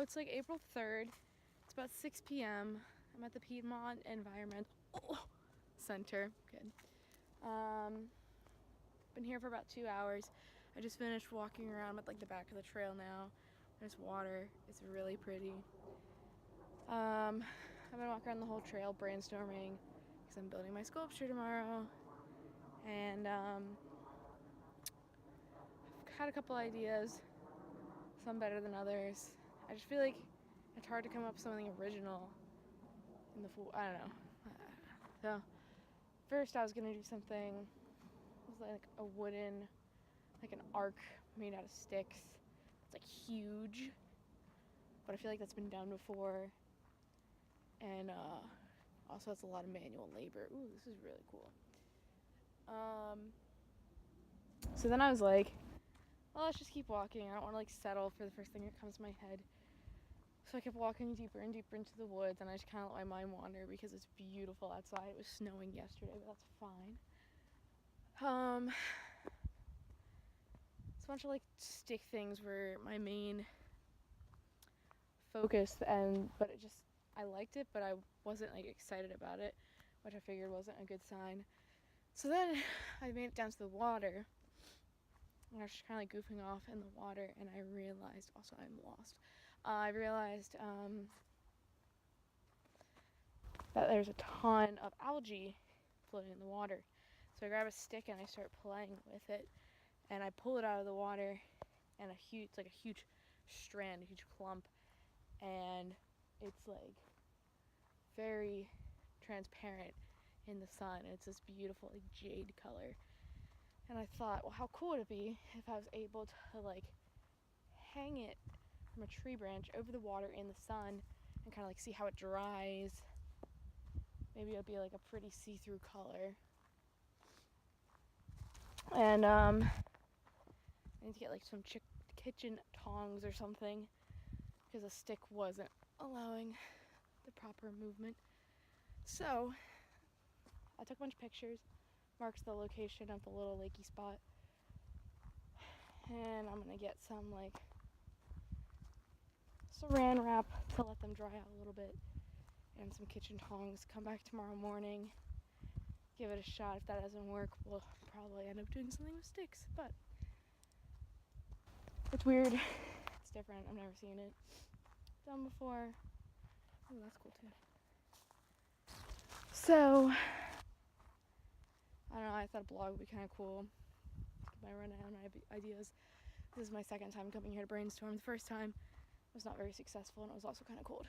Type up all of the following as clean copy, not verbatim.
it's like April 3rd. It's about 6 p.m. I'm at the Piedmont Environmental Center. Good. Been here for about 2 hours. I just finished walking around at like the back of the trail now. There's water. It's really pretty. I've been walking around the whole trail brainstorming because I'm building my sculpture tomorrow. And I've had a couple ideas, some better than others. I just feel like it's hard to come up with something original in the I don't know. So first I was gonna do something. It was like a wooden, like an arc made out of sticks. It's like huge, but I feel like that's been done before. And also it's a lot of manual labor. Ooh, this is really cool. So then I was like, well, let's just keep walking. I don't want to like settle for the first thing that comes to my head. So I kept walking deeper and deeper into the woods, and I just kind of let my mind wander because it's beautiful outside. It was snowing yesterday, but that's fine. It's a bunch of like stick things were my main focus, but I liked it, but I wasn't like excited about it, which I figured wasn't a good sign. So then I made it down to the water, and I was just kind of like goofing off in the water, and I realized, also I'm lost, I realized that there's a ton of algae floating in the water. So I grab a stick and I start playing with it, and I pull it out of the water, and it's like a huge strand, a huge clump, and it's like very transparent in the sun. It's this beautiful like jade color. And I thought, well, how cool would it be if I was able to like hang it from a tree branch over the water in the sun and kind of like see how it dries. Maybe it'll be like a pretty see-through color. And I need to get like some kitchen tongs or something because the stick wasn't allowing the proper movement. So I took a bunch of pictures, marked the location of the little lakey spot, and I'm gonna get some like saran wrap to let them dry out a little bit, and some kitchen tongs. Come back tomorrow morning, give it a shot. If that doesn't work, we'll probably end up doing something with sticks, but it's weird. It's different. I've never seen it done before. Oh, that's cool too. So I don't know, I thought a blog would be kind of cool. I run out of ideas. This is my second time coming here to brainstorm. The first time was not very successful, and it was also kind of cold.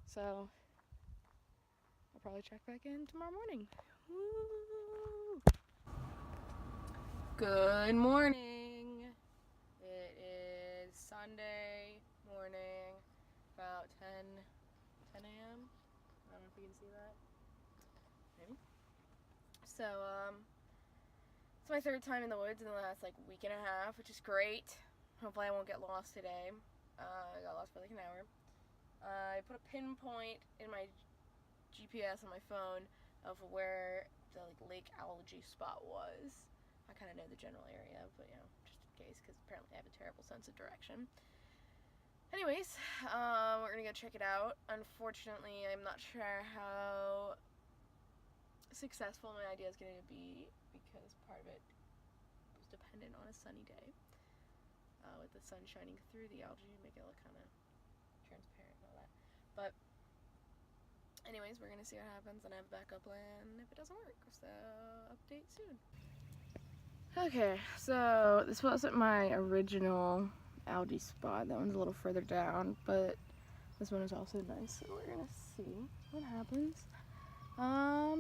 So I'll probably check back in tomorrow morning. Woo! Good morning. It is Sunday morning, about 10 a.m. I don't know if you can see that. Maybe. So, it's my third time in the woods in the last like week and a half, which is great. Hopefully I won't get lost today. I got lost for like an hour. I put a pinpoint in my GPS on my phone of where the like lake algae spot was. I kind of know the general area, but you know, just in case, because apparently I have a terrible sense of direction. Anyways, we're gonna go check it out. Unfortunately, I'm not sure how successful my idea is going to be because part of it was dependent on a sunny day with the sun shining through the algae to make it look kind of transparent and all that. But anyways, we're going to see what happens, and I have a backup plan if it doesn't work, so update soon. Okay, so this wasn't my original algae spot. That one's a little further down, but this one is also nice, so we're going to see what happens.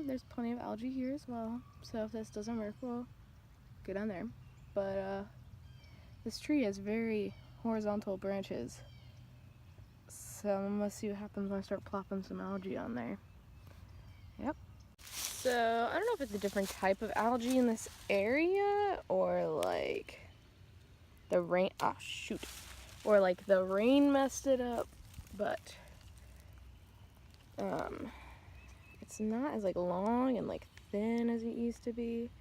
There's plenty of algae here as well, so if this doesn't work, we'll go down there. But, this tree has very horizontal branches, so let's see what happens when I start plopping some algae on there. Yep. So, I don't know if it's a different type of algae in this area, or like the rain, or like the rain messed it up, but, it's not as like long and like thin as it used to be,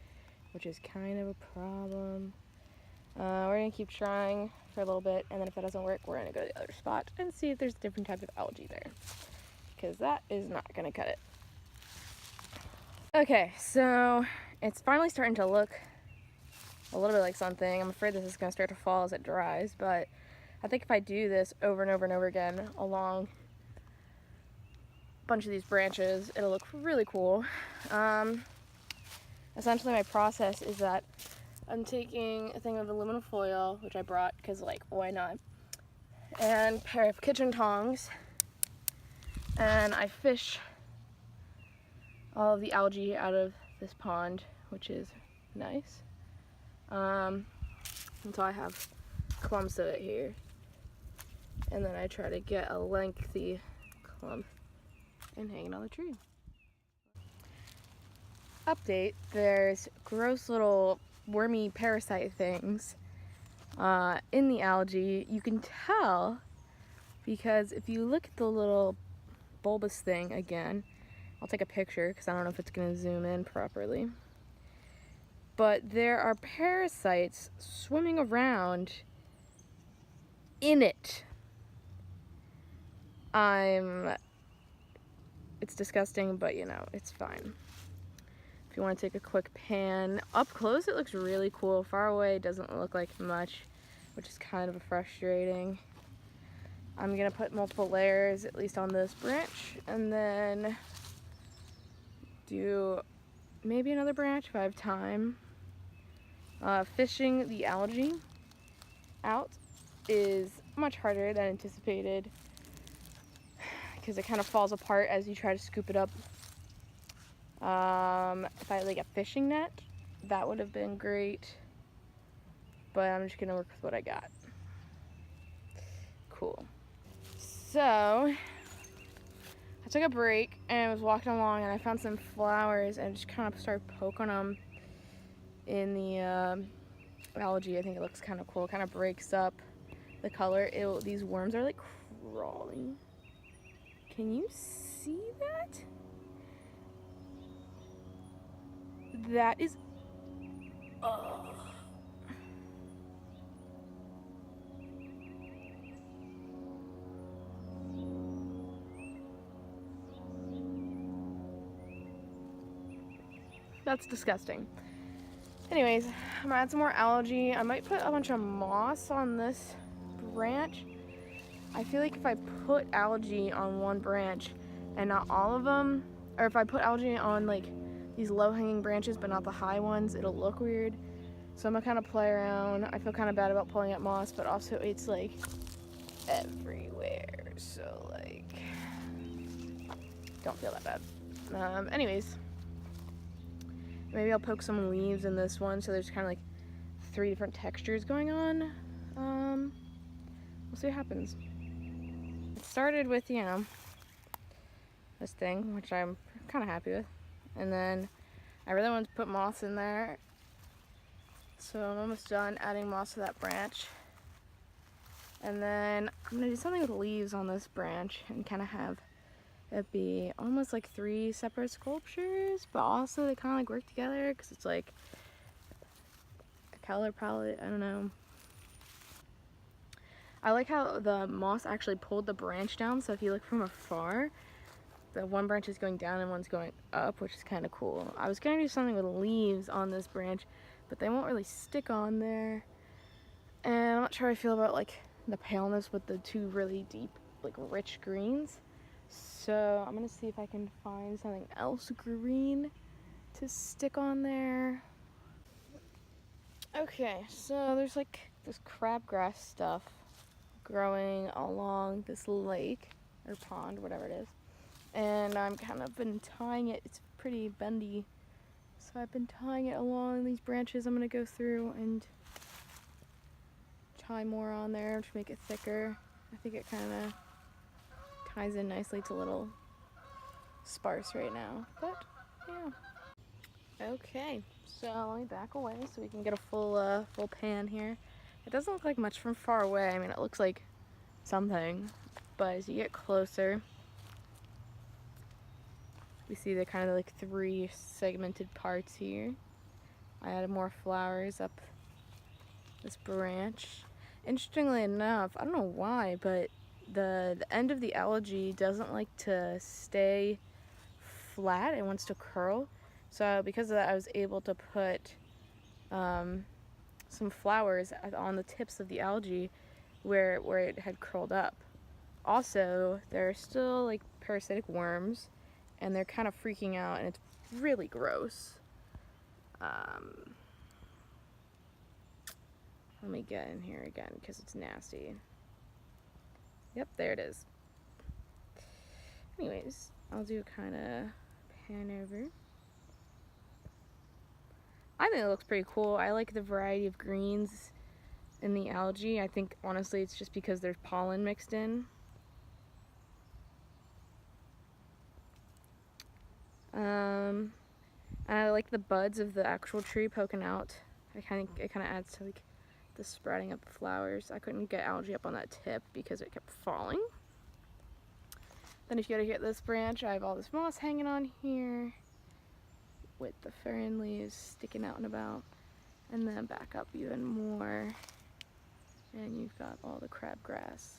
which is kind of a problem. We're gonna keep trying for a little bit, and then if that doesn't work, we're gonna go to the other spot and see if there's a different type of algae there, because that is not gonna cut it. Okay, so it's finally starting to look a little bit like something. I'm afraid this is gonna start to fall as it dries, but I think if I do this over and over and over again along a bunch of these branches, it'll look really cool. Essentially my process is that I'm taking a thing of aluminum foil, which I brought because, like, why not, and a pair of kitchen tongs, and I fish all of the algae out of this pond, which is nice. And so I have clumps of it here, and then I try to get a lengthy clump and hang it on the tree. Update, there's gross little wormy parasite things in the algae. You can tell because if you look at the little bulbous thing again, I'll take a picture because I don't know if it's going to zoom in properly, but there are parasites swimming around in it. It's disgusting, but you know, it's fine. If you want to take a quick pan, up close it looks really cool. Far away it doesn't look like much, which is kind of frustrating. I'm gonna put multiple layers, at least on this branch, and then do maybe another branch if I have time. Fishing the algae out is much harder than anticipated because it kind of falls apart as you try to scoop it up. If I had like a fishing net, that would have been great, but I'm just gonna work with what I got. Cool. So I took a break and I was walking along and I found some flowers and just kind of started poking them in the algae. I think it looks kind of cool. It kind of breaks up the color. These worms are like crawling. Can you see that? That is, that's disgusting. Anyways, I'm gonna add some more algae. I might put a bunch of moss on this branch. I feel like if I put algae on one branch and not all of them, or if I put algae on like these low-hanging branches but not the high ones, it'll look weird. So I'm gonna kind of play around. I feel kind of bad about pulling up moss, but also it's like everywhere, so like don't feel that bad. Anyways, maybe I'll poke some leaves in this one so there's kind of like 3 different textures going on. We'll see what happens. It started with, you know, this thing, which I'm kind of happy with, and then I really wanted to put moss in there, so I'm almost done adding moss to that branch. And then I'm gonna do something with leaves on this branch and kind of have it be almost like 3 separate sculptures, but also they kind of like work together because it's like a color palette. I don't know. I like how the moss actually pulled the branch down, so if you look from afar, the one branch is going down and one's going up, which is kind of cool. I was gonna do something with leaves on this branch, but they won't really stick on there. And I'm not sure how I feel about like the paleness with the 2 really deep, like rich greens. So I'm gonna see if I can find something else green to stick on there. Okay, so there's like this crabgrass stuff growing along this lake or pond, whatever it is. And I'm kind of been tying it. It's pretty bendy, so I've been tying it along these branches. I'm gonna go through and tie more on there to make it thicker. I think it kind of ties in nicely. It's a little sparse right now, but yeah. Okay, so let me back away so we can get a full pan here. It doesn't look like much from far away. I mean, it looks like something, but as you get closer, we see the kind of like 3 segmented parts here. I added more flowers up this branch. Interestingly enough, I don't know why, but the end of the algae doesn't like to stay flat. It wants to curl. So because of that, I was able to put some flowers on the tips of the algae where it had curled up. Also, there are still like parasitic worms, and they're kind of freaking out, and it's really gross. Let me get in here again because it's nasty. Yep, there it is. Anyways, I'll do kind of pan over. I think it looks pretty cool. I like the variety of greens in the algae. I think honestly it's just because there's pollen mixed in. And I like the buds of the actual tree poking out. It kind of adds to like the spreading up the flowers. I couldn't get algae up on that tip because it kept falling. Then if you go to hit this branch, I have all this moss hanging on here with the fern leaves sticking out and about. And then back up even more, and you've got all the crabgrass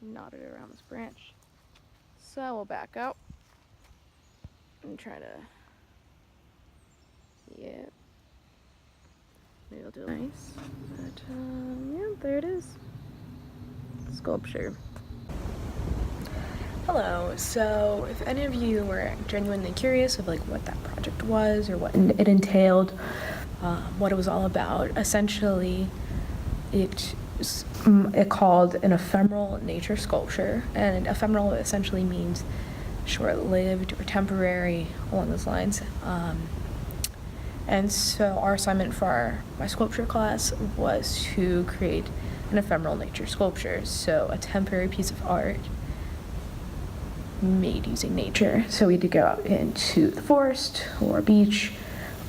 knotted around this branch. So we'll back up and try to, yeah, maybe I'll do it nice, but yeah, there it is, sculpture. Hello, so if any of you were genuinely curious of like what that project was or what it entailed, what it was all about, essentially it called an ephemeral nature sculpture, and ephemeral essentially means short-lived or temporary, along those lines. And so our assignment for my sculpture class was to create an ephemeral nature sculpture, so a temporary piece of art made using nature. So we had to go out into the forest or a beach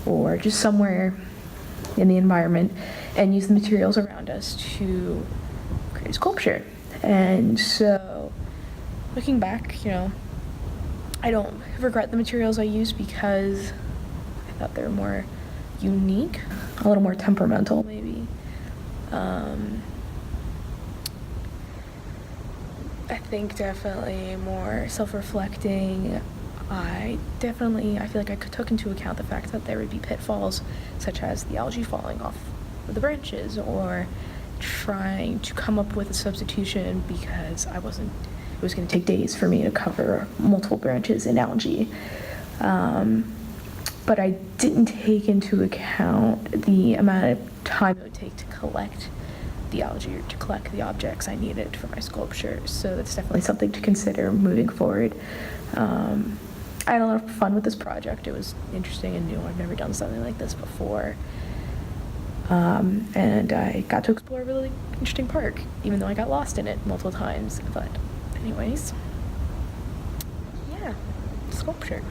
or just somewhere in the environment and use the materials around us to create a sculpture. And so looking back, you know, I don't regret the materials I used because I thought they were more unique, a little more temperamental maybe. I think definitely more self-reflecting. I feel like I took into account the fact that there would be pitfalls such as the algae falling off of the branches or trying to come up with a substitution because it was going to take days for me to cover multiple branches in algae. But I didn't take into account the amount of time it would take to collect the algae or to collect the objects I needed for my sculpture. So that's definitely something to consider moving forward. I had a lot of fun with this project. It was interesting and new. I've never done something like this before. And I got to explore a really interesting park, even though I got lost in it multiple times. But anyways, yeah, sculpture.